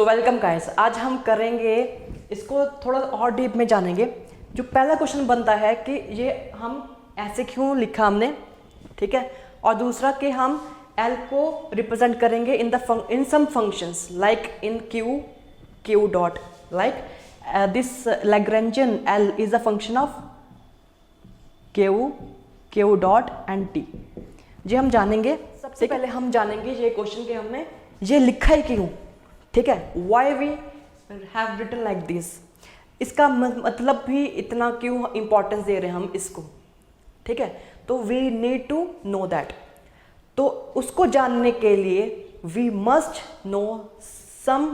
So welcome guys. आज हम करेंगे इसको थोड़ा और डीप में जानेंगे। जो पहला क्वेश्चन बनता है कि ये हम ऐसे क्यों लिखा हमने, ठीक है। और दूसरा कि हम L को रिप्रेजेंट करेंगे in some functions like in Q dot, like this Lagrangian L is a function of Q dot and T। ये हम जानेंगे। सबसे पहले हम जानेंगे ये क्वेश्चन के हमने ये लिखा है क्यों, ठीक है। Why we have written like this, इसका मतलब भी इतना क्यों इंपॉर्टेंस दे रहे हैं हम इसको, ठीक है। तो we need to know that. तो उसको जानने के लिए we must know some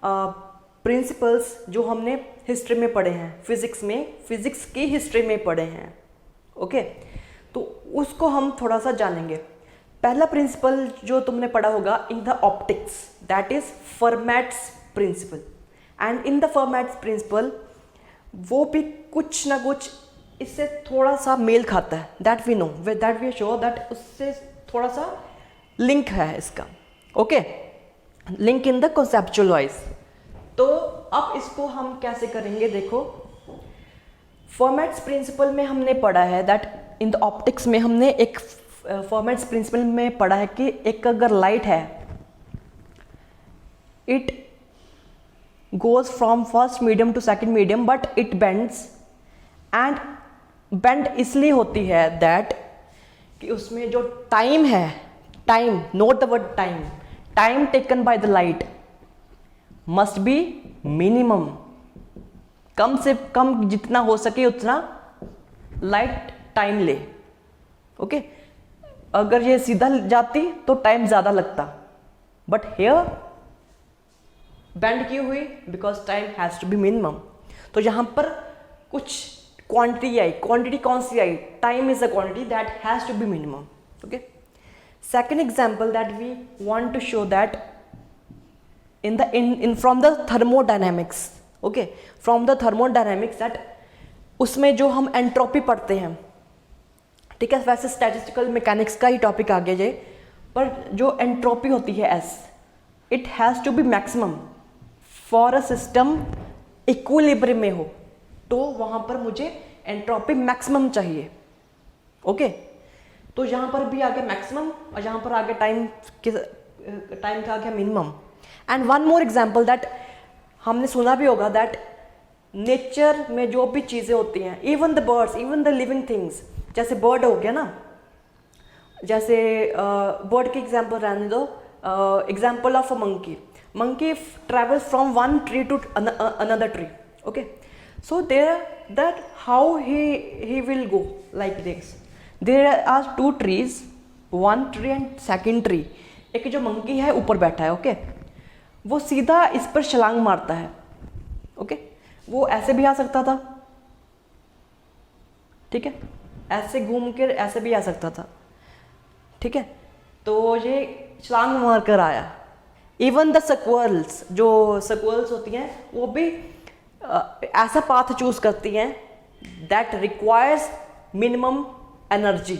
principles जो हमने हिस्ट्री में पढ़े हैं, फिजिक्स की हिस्ट्री में पढ़े हैं, ओके। तो उसको हम थोड़ा सा जानेंगे। पहला प्रिंसिपल जो तुमने पढ़ा होगा in the optics, that is Fermat's principle. And in the Fermat's principle वो भी कुछ ना कुछ इससे थोड़ा सा मेल खाता है, that we know, that we sure that उससे थोड़ा सा लिंक है इसका, okay. Link in the conceptual wise. तो अब इसको हम कैसे करेंगे, देखो। फॉर्मेट्स प्रिंसिपल में हमने पढ़ा है दैट इन द ऑप्टिक्स में हमने एक फॉर्मेट्स प्रिंसिपल में पढ़ा है कि एक अगर लाइट है, it goes from first medium to second medium but it bends, and bend इसलिए होती है दैट कि उसमें जो टाइम है, time, note the word time, time taken by the light must be minimum. कम से कम जितना हो सके उतना लाइट टाइम ले, ओके। अगर ये सीधा जाती तो टाइम ज्यादा लगता, बट हियर बेंड क्यों हुई, because time has to be minimum. तो यहां पर कुछ क्वांटिटी आई, क्वांटिटी कौन सी आई, time is a quantity that has to be minimum, okay. Second example that we want to show that in from the thermodynamics, okay, from the thermodynamics that उसमें जो हम एंट्रोपी पढ़ते हैं, ठीक है। वैसे स्टैटिस्टिकल मैकेनिक्स का ही टॉपिक आगे जाए, पर जो एंट्रोपी होती है as, it has to be maximum for a system equilibrium में हो, तो वहाँ पर मुझे एंट्रोपी मैक्सिमम चाहिए, ओके। तो यहाँ पर भी आगे मैक्सिमम और यहाँ पर आगे टाइम का आगे minimum. And one more example that हमने सुना भी होगा दैट नेचर में जो भी चीज़ें होती हैं, even the birds, even the living things, जैसे बर्ड हो गया ना, जैसे बर्ड की एग्जाम्पल रहने दो, example of a monkey travels from one tree to another tree, okay. So there that how he will go like this, there are two trees, one tree and second tree. एक जो monkey है ऊपर बैठा है, okay, वो सीधा इस पर छलांग मारता है, ओके। वो ऐसे भी आ सकता था, ठीक है, ऐसे घूम कर ऐसे भी आ सकता था, ठीक है। तो ये छलांग मार कर आया। इवन द स्क्वरल्स, जो स्क्वरल्स होती हैं वो भी ऐसा पाथ चूज करती हैं that requires minimum energy,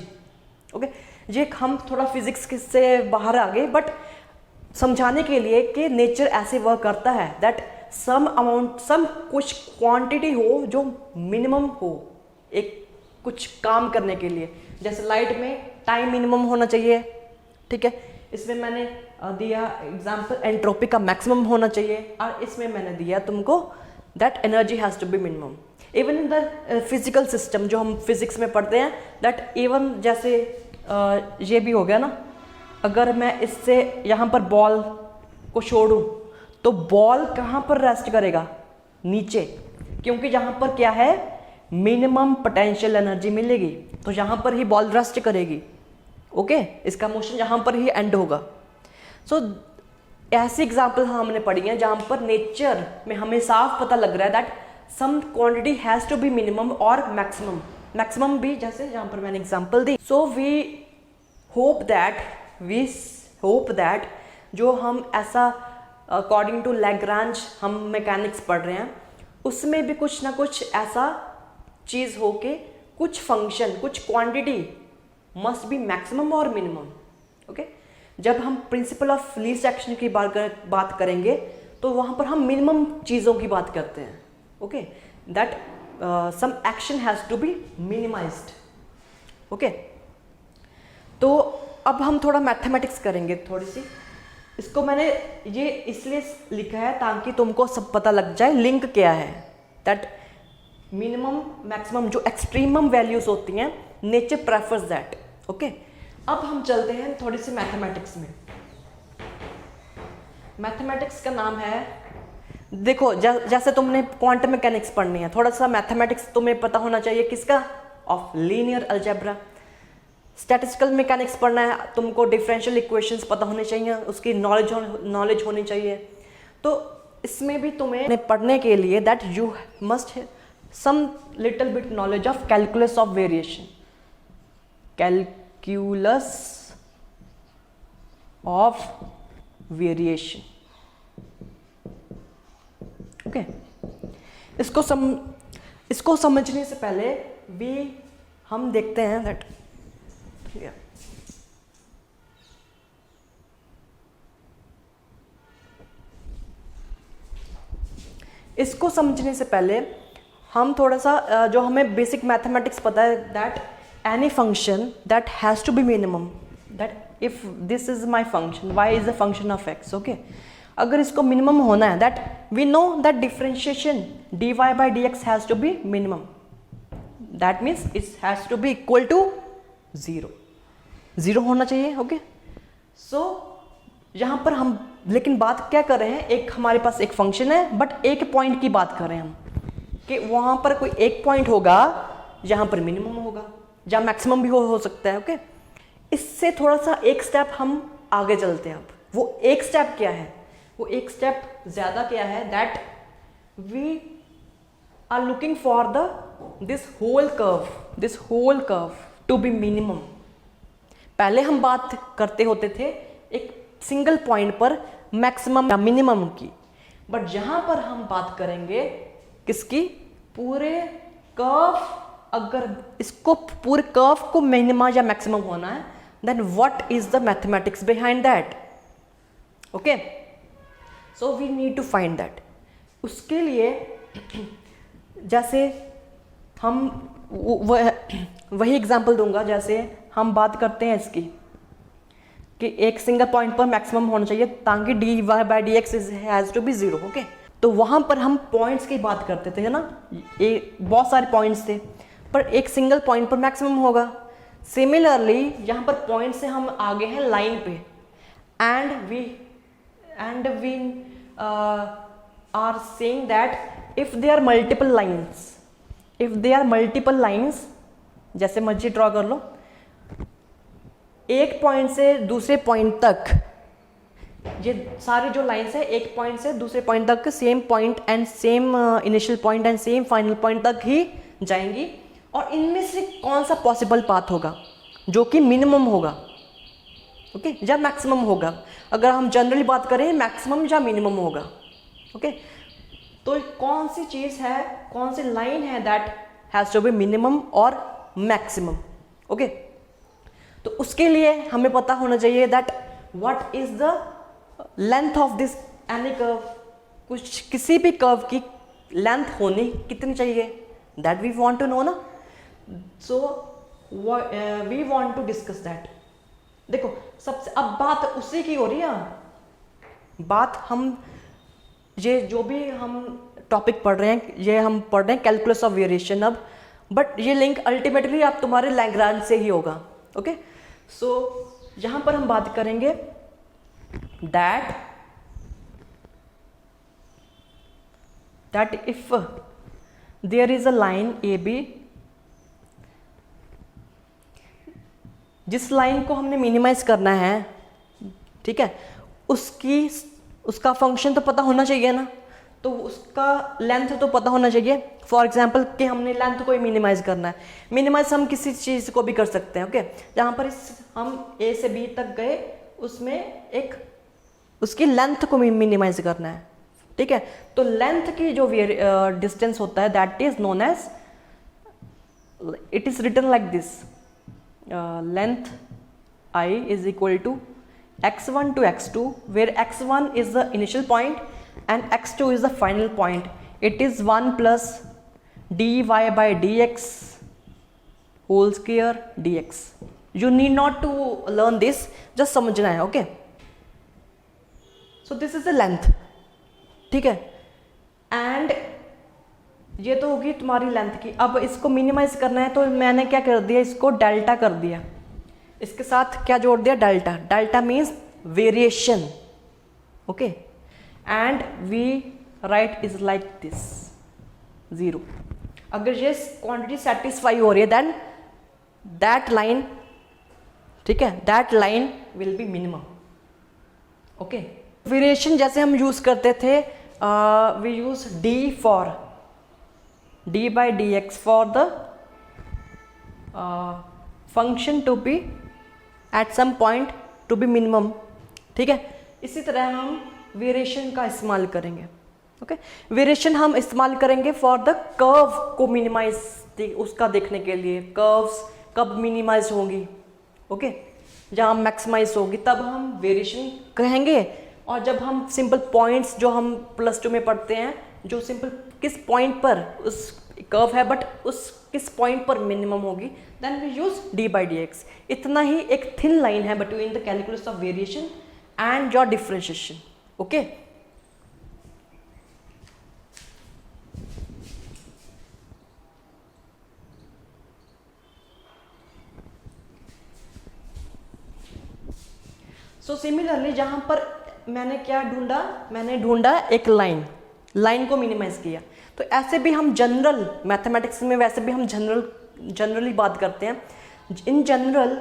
okay. ये हम थोड़ा फिजिक्स से बाहर आ गए, बट समझाने के लिए कि नेचर ऐसे वर्क करता है दैट सम कुछ क्वांटिटी हो जो मिनिमम हो एक कुछ काम करने के लिए। जैसे लाइट में टाइम मिनिमम होना चाहिए, ठीक है। इसमें मैंने दिया एग्जांपल एंट्रोपी का मैक्सिमम होना चाहिए, और इसमें मैंने दिया तुमको that energy has to be minimum. Even in the physical system जो हम फिजिक्स में पढ़ते हैं दैट इवन जैसे ये भी हो गया ना, अगर मैं इससे यहाँ पर बॉल को छोड़ूं तो बॉल कहाँ पर रेस्ट करेगा, नीचे, क्योंकि यहाँ पर क्या है, मिनिमम पोटेंशियल एनर्जी मिलेगी, तो यहाँ पर ही बॉल रेस्ट करेगी, ओके। इसका मोशन यहाँ पर ही एंड होगा। सो ऐसी एग्जाम्पल हमने पढ़ी है जहाँ पर नेचर में हमें साफ पता लग रहा है that some quantity has to be minimum और मैक्सिमम भी, जैसे यहाँ पर मैंने एग्जाम्पल दी। सो वी होप दैट जो हम ऐसा अकॉर्डिंग टू लैग्रांज हम मैकेनिक्स पढ़ रहे हैं, उसमें भी कुछ ना कुछ ऐसा चीज़ हो के कुछ फंक्शन, कुछ क्वांटिटी मस्ट बी मैक्सिमम और मिनिमम, ओके। जब हम प्रिंसिपल ऑफ लीस्ट एक्शन की बात करेंगे तो वहाँ पर हम मिनिमम चीज़ों की बात करते हैं, okay, that some action has to be minimised, okay. तो अब हम थोड़ा मैथमेटिक्स करेंगे थोड़ी सी। इसको मैंने ये इसलिए लिखा है ताकि तुमको सब पता लग जाए लिंक क्या है, दैट मिनिमम मैक्सिमम जो एक्सट्रीमम वैल्यूज होती हैं, नेचर प्रेफर्स दैट, ओके। अब हम चलते हैं थोड़ी सी मैथमेटिक्स में। मैथमेटिक्स का नाम है, देखो जैसे तुमने क्वांटम मैकेनिक्स पढ़नी है, थोड़ा सा मैथमेटिक्स तुम्हें पता होना चाहिए किसका, of linear algebra. Statistical mechanics पढ़ना है तुमको, डिफरेंशियल इक्वेशंस पता होने चाहिए, उसकी नॉलेज होनी चाहिए। तो इसमें भी तुम्हें पढ़ने के लिए that you must some little bit knowledge of calculus of variation, calculus of variation, okay. इसको समझने से पहले भी हम देखते हैं दैट इसको समझने से पहले हम थोड़ा सा जो हमें बेसिक मैथमेटिक्स पता है, that any function that has to be minimum, that if this is my function y is a function of x, okay. अगर इसको मिनिमम होना है, that we know that differentiation dy by dx has to be minimum, that means it has to be equal to 0 होना चाहिए, okay. सो यहाँ पर हम लेकिन बात क्या कर रहे हैं, एक हमारे पास एक फंक्शन है बट एक पॉइंट की बात कर रहे हैं हम, कि वहाँ पर कोई एक पॉइंट होगा जहाँ पर मिनिमम होगा, जहाँ मैक्सिमम भी हो सकता है, ओके। इससे थोड़ा सा एक स्टेप हम आगे चलते हैं। अब वो एक स्टेप क्या है, वो एक स्टेप ज़्यादा क्या है, that we are looking for this whole curve to be minimum. पहले हम बात करते होते थे एक सिंगल पॉइंट पर मैक्सिमम या मिनिमम की, बट जहां पर हम बात करेंगे किसकी, पूरे कर्व, अगर इसको पूरे कर्व को मिनिमा या मैक्सिमम होना है, then what is the mathematics behind that, okay. So we need to find that. उसके लिए जैसे हम वही एग्जांपल दूंगा, जैसे हम बात करते हैं इसकी कि एक सिंगल पॉइंट पर मैक्सिमम होना चाहिए ताकि dy by dx has to be 0, okay. तो वहाँ पर हम पॉइंट्स की बात करते थे, है ना, बहुत सारे पॉइंट्स थे, पर एक सिंगल पॉइंट पर मैक्सिमम होगा। सिमिलरली यहाँ पर पॉइंट से हम आगे हैं लाइन पे, and we are saying that if they are multiple lines, जैसे मर्जी ड्रॉ कर लो, एक पॉइंट से दूसरे पॉइंट तक, ये सारी जो लाइन्स है एक पॉइंट से दूसरे पॉइंट तक same point and same initial point and same final point तक ही जाएंगी, और इनमें से कौन सा पॉसिबल पाथ होगा जो कि मिनिमम होगा, ओके, या मैक्सिमम होगा। अगर हम जनरली बात करें मैक्सिमम या मिनिमम होगा, ओके। तो कौन सी चीज़ है, कौन सी लाइन है that has to be minimum और मैक्सिमम, ओके। तो उसके लिए हमें पता होना चाहिए that what is the length of this any curve, कुछ किसी भी कर्व की लेंथ होनी कितनी चाहिए, that we want to know ना। So we want to discuss that. देखो सबसे अब बात उसी की हो रही है, बात हम ये जो भी हम टॉपिक पढ़ रहे हैं, ये हम पढ़ रहे हैं कैलकुलस ऑफ वेरिएशन अब, बट ये लिंक अल्टीमेटली आप तुम्हारे लैग्रांज से ही होगा, ओके। सो यहाँ पर हम बात करेंगे that if there is a line AB, जिस लाइन को हमने मिनिमाइज करना है, ठीक है, उसका फंक्शन तो पता होना चाहिए ना, तो उसका लेंथ तो पता होना चाहिए। फॉर एग्जाम्पल कि हमने लेंथ को ही मिनिमाइज करना है, मिनिमाइज हम किसी चीज़ को भी कर सकते हैं, ओके। जहाँ पर हम A से B तक गए, उसमें एक उसकी लेंथ को मिनिमाइज करना है, ठीक है। तो लेंथ की जो डिस्टेंस होता है that is known as, it is written like this, length I is equal to x1 to x2, where x1 is the initial point and x2 is the final point. It is 1 plus dy by dx whole square dx. You need not to learn this, just समझना है. Okay, so this is the length. ठीक है, and ये तो होगी तुम्हारी length की. अब इसको मिनिमाइज करना है तो मैंने क्या कर दिया, इसको डेल्टा कर दिया. इसके साथ क्या जोड़ दिया, delta. Delta means variation. Okay, and we write is like this 0. अगर ये क्वांटिटी सेटिस्फाई हो रही है देन दैट लाइन, ठीक है, that line will be minimum. Okay, variation जैसे हम यूज करते थे, we use d for d by dx for the function to be at some point to be minimum. ठीक है, इसी तरह हम वेरिएशन का इस्तेमाल करेंगे. ओके, वेरिएशन हम इस्तेमाल करेंगे फॉर द कर्व को मिनिमाइज उसका देखने के लिए. कर्व्स कब मिनिमाइज होंगी, ओके, जहाँ मैक्सिमाइज होगी तब हम वेरिएशन कहेंगे. और जब हम सिंपल पॉइंट्स जो हम +2 में पढ़ते हैं, जो सिंपल किस पॉइंट पर उस कर्व है बट उस किस पॉइंट पर मिनिमम होगी, then we use d by d x. इतना ही एक थिन लाइन है between the calculus of variation and your differentiation. Okay, so similarly जहां पर मैंने क्या ढूंढा, मैंने ढूंढा एक लाइन को मिनिमाइज किया. तो ऐसे भी हम जनरल मैथमेटिक्स में वैसे भी हम जनरली बात करते हैं. इन जनरल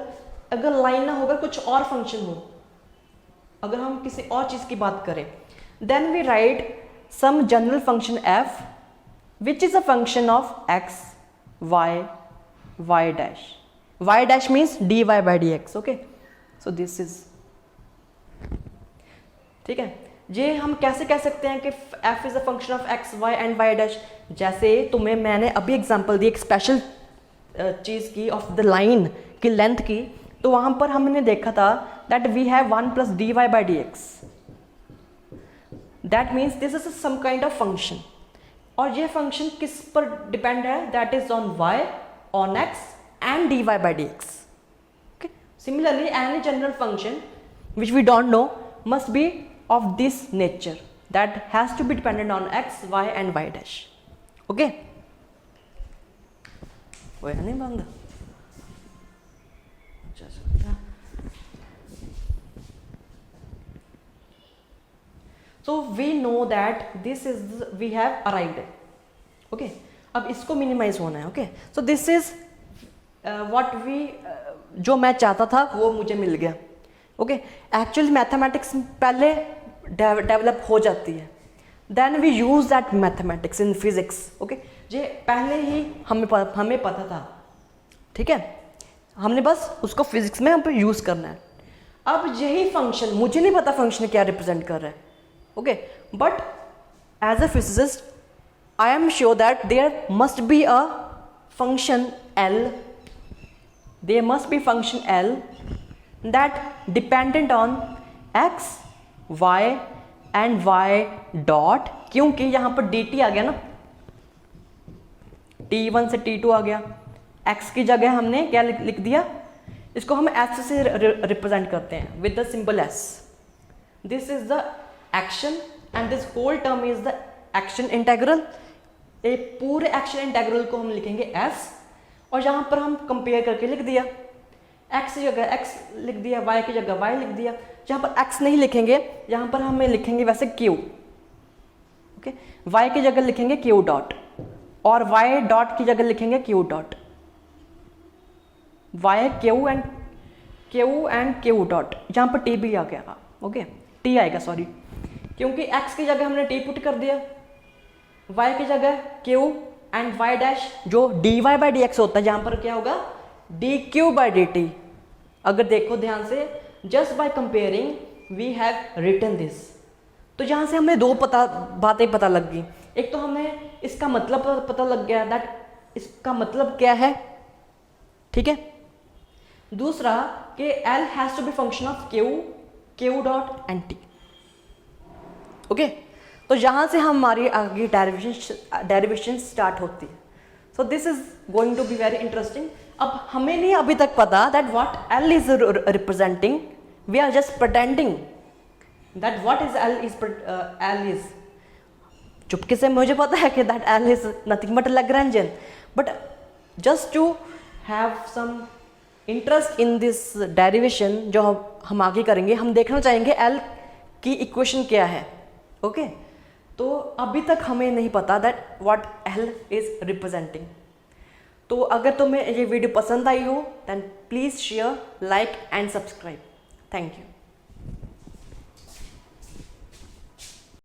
अगर लाइन ना होकर कुछ और फंक्शन हो, अगर हम किसी और चीज़ की बात करें, then we write some general function f which is a function of x y dash. y dash means dy by dx. Okay, so this is, ठीक है. ये हम कैसे कह सकते हैं कि f is a function of x y and y dash. जैसे तुम्हें मैंने अभी एग्जांपल दी एक स्पेशल चीज़ की ऑफ द लाइन की लेंथ की, तो वहाँ पर हमने देखा था that we have 1 plus dy by dx. That means this is some kind of function. और ये फंक्शन किस पर डिपेंड है, that is on y, on x and dy by dx. Okay, similarly any general function which we don't know must be of this nature, that has to be dependent on x, y and y dash. Okay, वो है नहीं बंद. So we know that this is we have arrived. Okay, अब इसको minimise होना है. Okay, so this is what we, जो मैं चाहता था वो मुझे मिल गया. ओके, एक्चुअल मैथमेटिक्स पहले डेवलप हो जाती है, then we use that mathematics in physics. Okay, ये पहले ही हमें पता था. ठीक है, हमने बस उसको फिजिक्स में हम पे यूज करना है. अब यही फंक्शन, मुझे नहीं पता फंक्शन क्या रिप्रेजेंट कर रहा है. Okay, but as a physicist I am sure that there must be a function L, there must be function L that dependent on x, y and y dot. क्योंकि यहाँ पर dt आ गया ना, t1 से t2 आ गया. x की जगह हमने क्या लिख दिया, इसको हम s से रिप्रेजेंट करते हैं with the symbol s. This is the action and this whole term is the action integral. एक पूरे एक्शन इंटेग्रल को हम लिखेंगे s, और यहाँ पर हम कंपेयर करके लिख दिया. x की जगह x लिख दिया, y की जगह y लिख दिया. जहाँ पर x नहीं लिखेंगे, यहाँ पर हमें लिखेंगे वैसे q. ओके, y की जगह लिखेंगे q डॉट, और y डॉट की जगह लिखेंगे q dot. y q and q dot. यहाँ पर t भी आ गया. ओके, t आएगा, सॉरी, क्योंकि x की जगह हमने t पुट कर दिया, y की जगह q एंड y डैश जो dy by dx होता है, जहाँ पर क्या होगा dq by dt. अगर देखो ध्यान से, just by comparing we have written this. तो यहाँ से हमें दो बातें पता लग गई. एक तो हमें इसका मतलब पता लग गया दैट इसका मतलब क्या है. ठीक है, दूसरा कि L has to be function of q dot and t. Okay, तो यहाँ से हमारी आगे डेरिवेशन स्टार्ट होती है. So this is going to be very interesting. अब हमें नहीं अभी तक पता that what L is representing. We are just pretending that what is L is. चुपके से मुझे पता है कि that L is nothing but Lagrangian, but just to have some interest in this derivation जो हम आगे करेंगे, हम देखना चाहेंगे एल की इक्वेशन क्या है. ओके तो अभी तक हमें नहीं पता that what L is representing. तो अगर तुम्हें ये वीडियो पसंद आई हो then please share, like and subscribe. Thank you.